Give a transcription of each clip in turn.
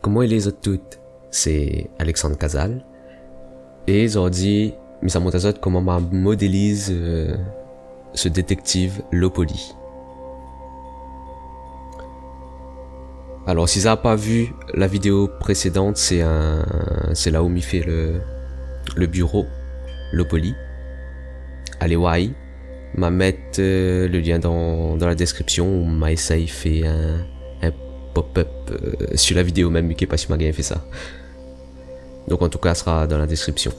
comment les autres toutes, c'est Alexandre Casal. Et ils ont dit, mais ça montre à autres comment ma modélise ce détective Lopoli. Alors si ça n'a pas vu la vidéo précédente, c'est là où m'y fait le bureau Lopoli. Allez voir, m'a mettre le lien dans la description où m'a essayé fait un pop-up sur la vidéo même, qui est pas si m'a bien fait ça. Donc en tout cas, ça sera dans la description.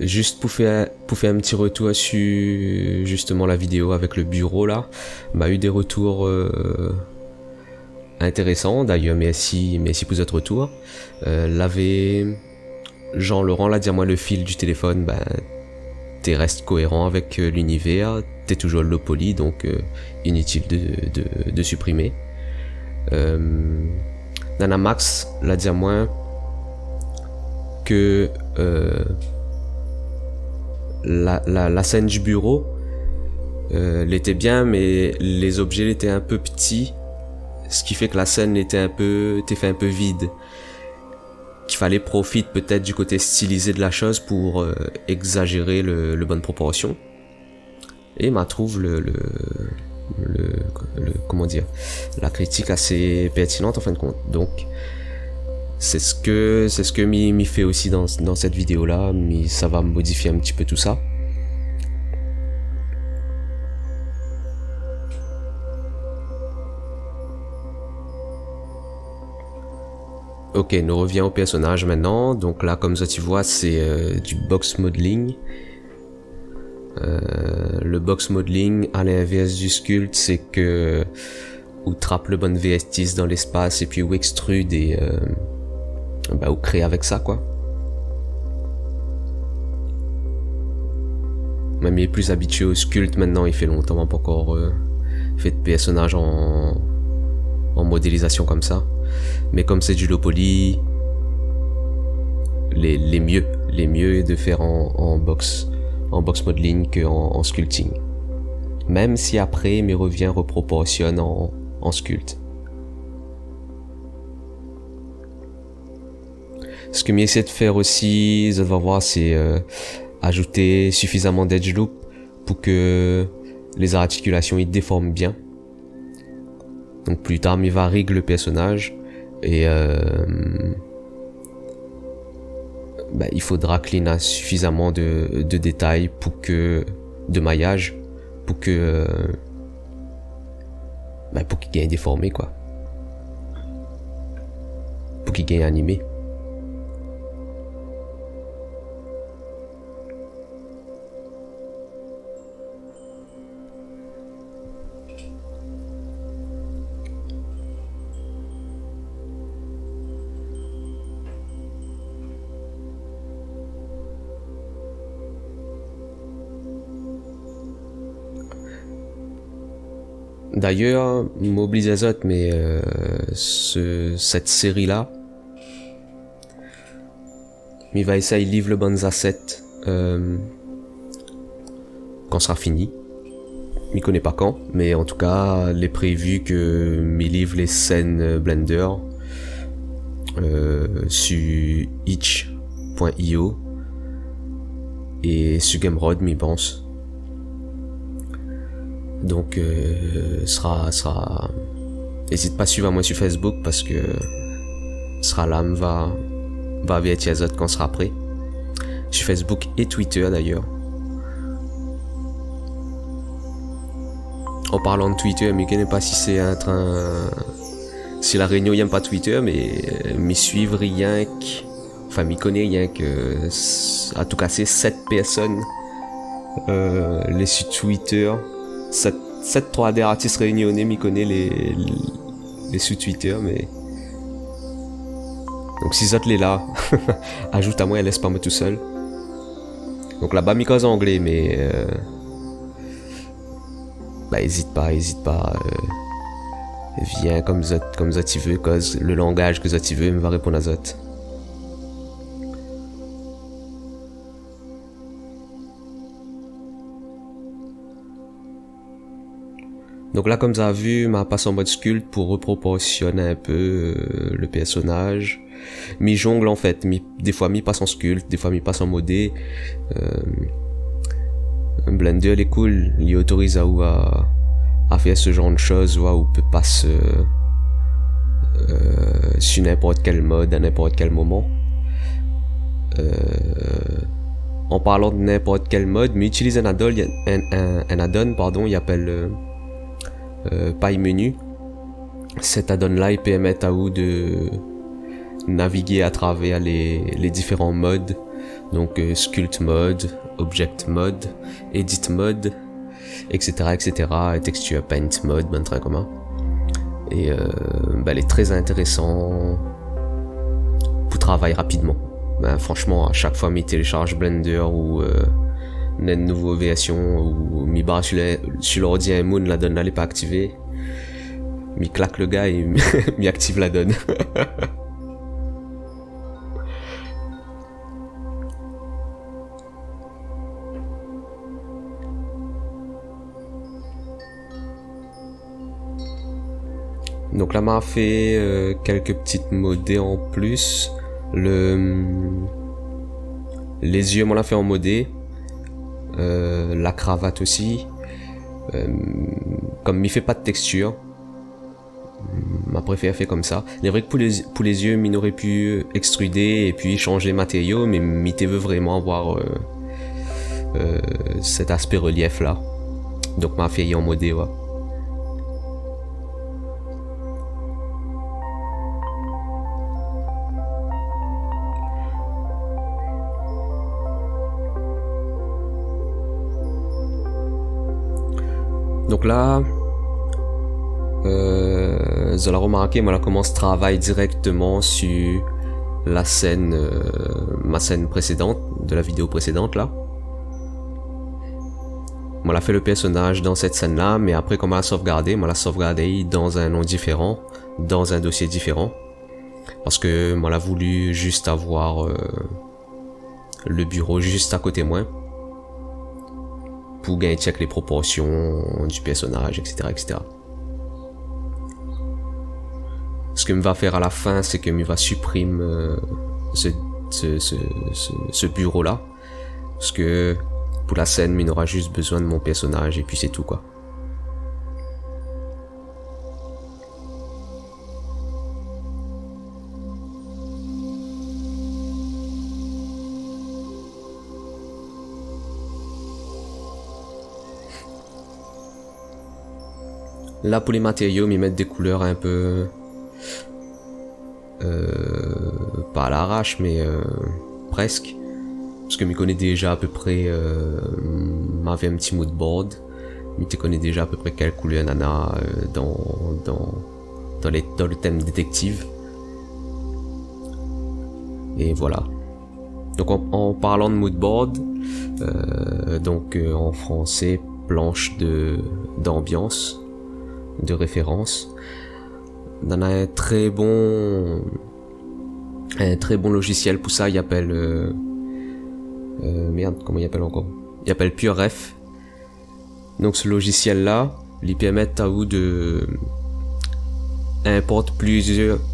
Juste pour faire un petit retour sur justement la vidéo avec le bureau là, m'a eu des retours intéressants. D'ailleurs, merci pour votre retour. L'avait Jean-Laurent l'a dit à moi, le fil du téléphone, t'es restes cohérent avec l'univers, t'es toujours Lopoli, donc inutile de supprimer. Nana Max l'a dit à moi que la scène du bureau l'était bien, mais les objets étaient un peu petits, ce qui fait que la scène était fait un peu vide. Qu'il fallait profiter peut-être du côté stylisé de la chose pour exagérer le bonne proportion. Et m'a trouve comment dire, la critique assez pertinente en fin de compte. Donc c'est ce que m'y fait aussi dans cette vidéo là, mais ça va modifier un petit peu tout ça. Ok, nous reviens au personnage maintenant. Donc là, comme ça tu vois, c'est du box modeling. Le box modeling, à l'inverse du sculpte, c'est que ou trappe le bon VSTis dans l'espace et puis ou extrude et ou crée avec ça quoi. Même il est plus habitué au sculpte maintenant, il fait longtemps pas encore fait de personnage en modélisation comme ça. Mais comme c'est du Lopoli, les mieux est de faire en box modeling qu'en sculpting. Même si après mes revient reproportionne en sculpte. Ce que j'essaie de faire aussi, vous allez voir, c'est ajouter suffisamment d'edge loop pour que les articulations ils déforment bien. Donc plus tard, il va régler le personnage et il faudra clean à suffisamment de détails de maillage pour que pour qu'il gagne déformé quoi, pour qu'il gagne animé. D'ailleurs, m'oublie les autres, mais cette série-là, il va essayer de livre le bon asset quand sera fini. Je connais pas quand, mais en tout cas, il est prévu que me livre les scènes Blender sur itch.io et sur Gamerod, m'y pense. Donc sera n'hésite pas à suivre moi sur Facebook parce que sera là va avertir les autres quand sera prêt sur Facebook et Twitter d'ailleurs. En parlant de Twitter, mais je ne sais pas si c'est un train si la réunion y'aime pas Twitter, mais m'y suivre rien que enfin m'y connaît rien que à tout casser 7 personnes les sur Twitter. 7 3D artistes réunionnais, m'y connaît les sous Twitter, mais donc si autres les là, ajoute à moi et laisse pas moi tout seul. Donc là-bas m'y cause anglais, mais hésite pas, viens comme ça tu veux, cause le langage que ça tu veux, me va répondre à ça. Donc là, comme vous avez vu, m'a passé en mode sculpt pour reproportionner un peu le personnage. Mi jongle en fait, des fois mi passe en sculpt, des fois mi passe en modé. Blender il est cool, il autorise à faire ce genre de choses, ou peut passer sur n'importe quel mode à n'importe quel moment. En parlant de n'importe quel mode, mais utilise un add-on, il appelle Pie Menu. Cet add-on là il permet à vous de naviguer à travers les différents modes, donc sculpt mode, object mode, edit mode, etc., etc., et texture paint mode, ben très commun. Et il est très intéressant pour travailler rapidement. Ben, franchement, à chaque fois que je télécharge Blender ou une nouvelle version ou mi barre sur l'ordi un moon, la donne n'est pas activée, mi claque le gars et mi active la donne. Donc là, m'a fait quelques petites modées en plus. Les yeux, m'en l'a fait en modé. La cravate aussi. Comme il fait pas de texture, m'a préféré faire comme ça. Il est vrai que pour les yeux, m'in aurait pu extruder et puis changer matériaux, mais m'y veut vraiment avoir cet aspect relief là. Donc m'a fait en modé, ouais. Donc là, vous allez remarquer, moi, là, commence ce travail directement sur la scène, ma scène précédente, de la vidéo précédente, là. Moi, l'a fait le personnage dans cette scène-là, mais après, comment la sauvegarder, moi, la sauvegarder dans un nom différent, dans un dossier différent. Parce que moi, l'a voulu juste avoir le bureau juste à côté moi. Pour gagner check les proportions du personnage, etc., etc. Ce que me va faire à la fin, c'est que me va supprimer ce bureau là, parce que pour la scène, il n'aura juste besoin de mon personnage et puis c'est tout quoi. Là pour les matériaux, m'y mettre des couleurs un peu pas à l'arrache, mais presque. Parce que m'y connais déjà à peu près, m'avait un petit moodboard. M'y te connais déjà à peu près quelle couleur nana dans le thème détective. Et voilà. Donc en parlant de moodboard, donc en français, planche d'ambiance, de référence. On a un très bon logiciel pour ça, il appelle merde, comment il appelle encore? Il appelle PureRef. Donc ce logiciel là, il permet à vous de importer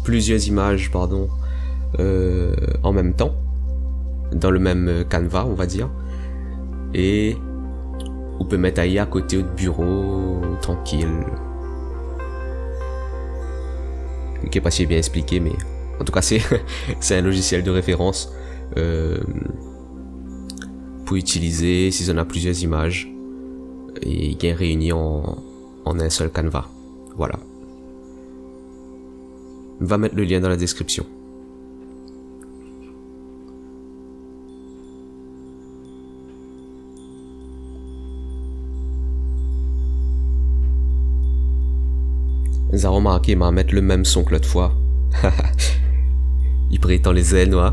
plusieurs images en même temps dans le même canevas, on va dire, et on peut mettre à côté de bureau tranquille. Qui est pas si bien expliqué, mais en tout cas c'est un logiciel de référence pour utiliser si on a plusieurs images et qui est réuni en un seul canevas. Voilà. On va mettre le lien dans la description. Vous avez remarqué, m'a mettre le même son que l'autre fois. Il prétend les ailes, ouais.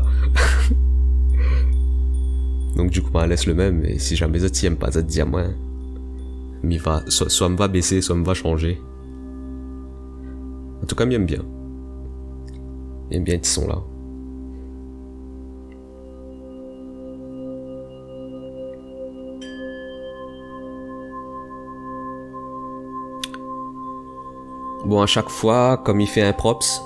Donc du coup, m'a laisse le même, et si jamais les autres aiment pas ça te dit à moi, soit me va baisser, soit me va changer. En tout cas, m'aime bien. J'aime bien ce son là. Bon, à chaque fois, comme il fait un props,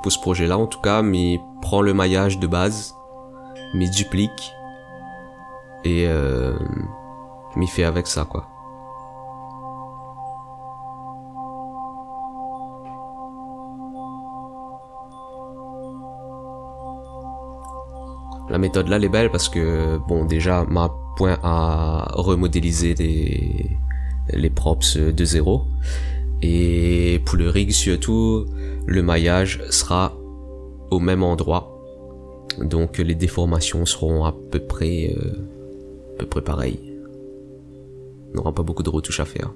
pour ce projet-là en tout cas, mais il prend le maillage de base, mais il duplique, et mais il fait avec ça, quoi. La méthode là, elle est belle parce que, bon, déjà, m'a point à remodéliser les props de zéro. Et pour le rig surtout, le maillage sera au même endroit. Donc les déformations seront à peu près pareilles. On n'aura pas beaucoup de retouches à faire.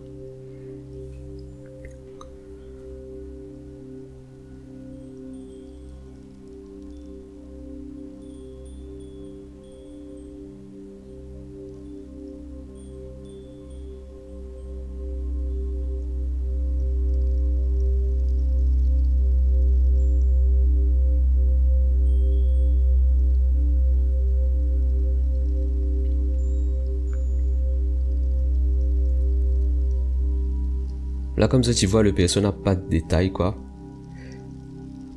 Là comme ça tu vois, le PSO n'a pas de détails, quoi.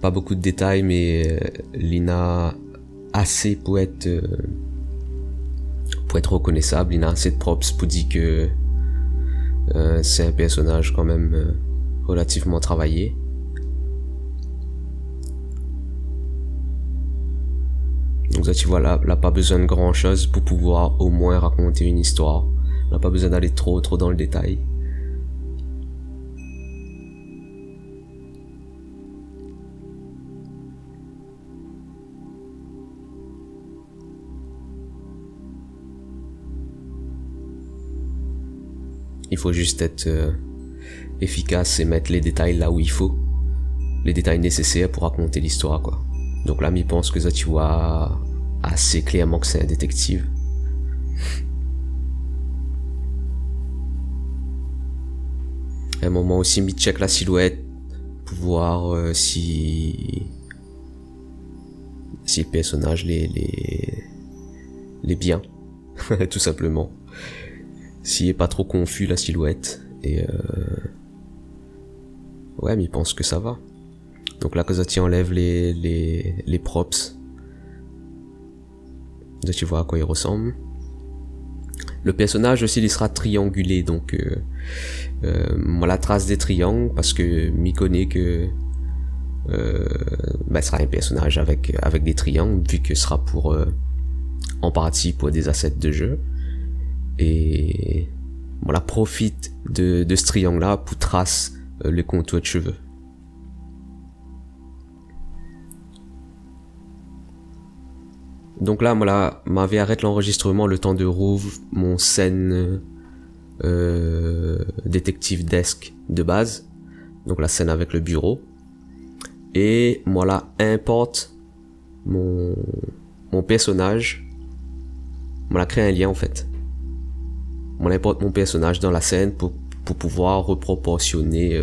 Pas beaucoup de détails, mais il a assez pour être reconnaissable. Il a assez de props pour dire que c'est un personnage quand même relativement travaillé. Donc ça tu vois, là pas besoin de grand chose pour pouvoir au moins raconter une histoire. On n'a pas besoin d'aller trop dans le détail. Il faut juste être efficace et mettre les détails là où il faut. Les détails nécessaires pour raconter l'histoire, quoi. Donc là, il pense que ça, tu vois assez clairement que c'est un détective. À un moment aussi, il check la silhouette pour voir si le personnage les bien, tout simplement. S'il est pas trop confus la silhouette, et ouais, mais il pense que ça va. Donc là, Kozati enlève les props. Là, tu vois à quoi il ressemble. Le personnage aussi, il sera triangulé, donc moi la trace des triangles, parce que m'y connaît que ce sera un personnage avec des triangles, vu que ce sera pour en partie pour des assets de jeu. Et voilà, profite de ce triangle là pour tracer le contour de cheveux. Donc là, voilà, m'avait arrêté l'enregistrement le temps de rouvre mon scène détective desk de base. Donc la scène avec le bureau. Et voilà, importe mon personnage. Voilà, crée un lien en fait. On importe mon personnage dans la scène pour pouvoir reproportionner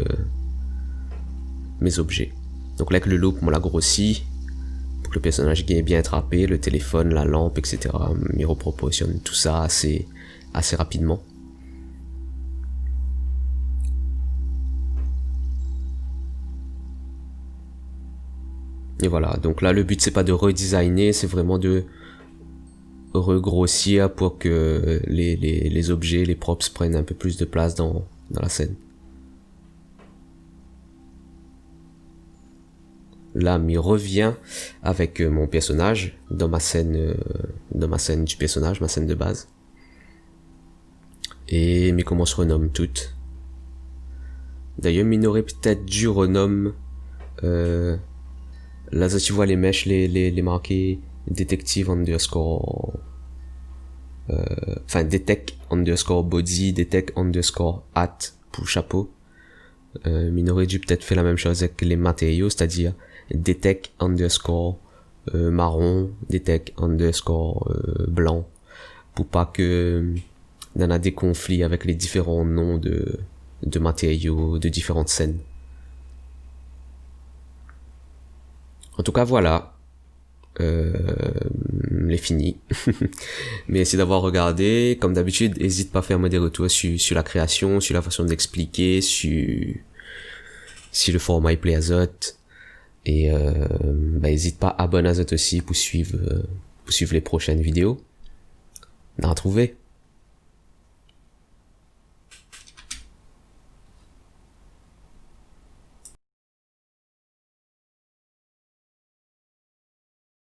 mes objets. Donc là avec le loop, on l'a grossi pour que le personnage ait bien attrapé, le téléphone, la lampe, etc. Il reproportionne tout ça assez rapidement. Et voilà, donc là le but c'est pas de redesigner, c'est vraiment de regrossir pour que les objets, les props prennent un peu plus de place dans la scène. Là, il revient avec mon personnage dans ma scène du personnage, ma scène de base. Et mais comment se renomme toutes. D'ailleurs, il aurait peut-être dû renommer là, tu vois les mèches, les marqués détective underscore detect underscore body, detect underscore hat pour le chapeau. Il aurait dû peut-être faire la même chose avec les matériaux, c'est-à-dire detect underscore marron, detect underscore blanc, pour pas que on a des conflits avec les différents noms de matériaux de différentes scènes. En tout cas, voilà. les fini. Merci d'avoir regardé. Comme d'habitude, n'hésite pas à faire des retours sur la création, sur la façon d'expliquer, sur le format Play Azote. Et n'hésite pas à abonner à Azote aussi pour suivre les prochaines vidéos. On a retrouvé.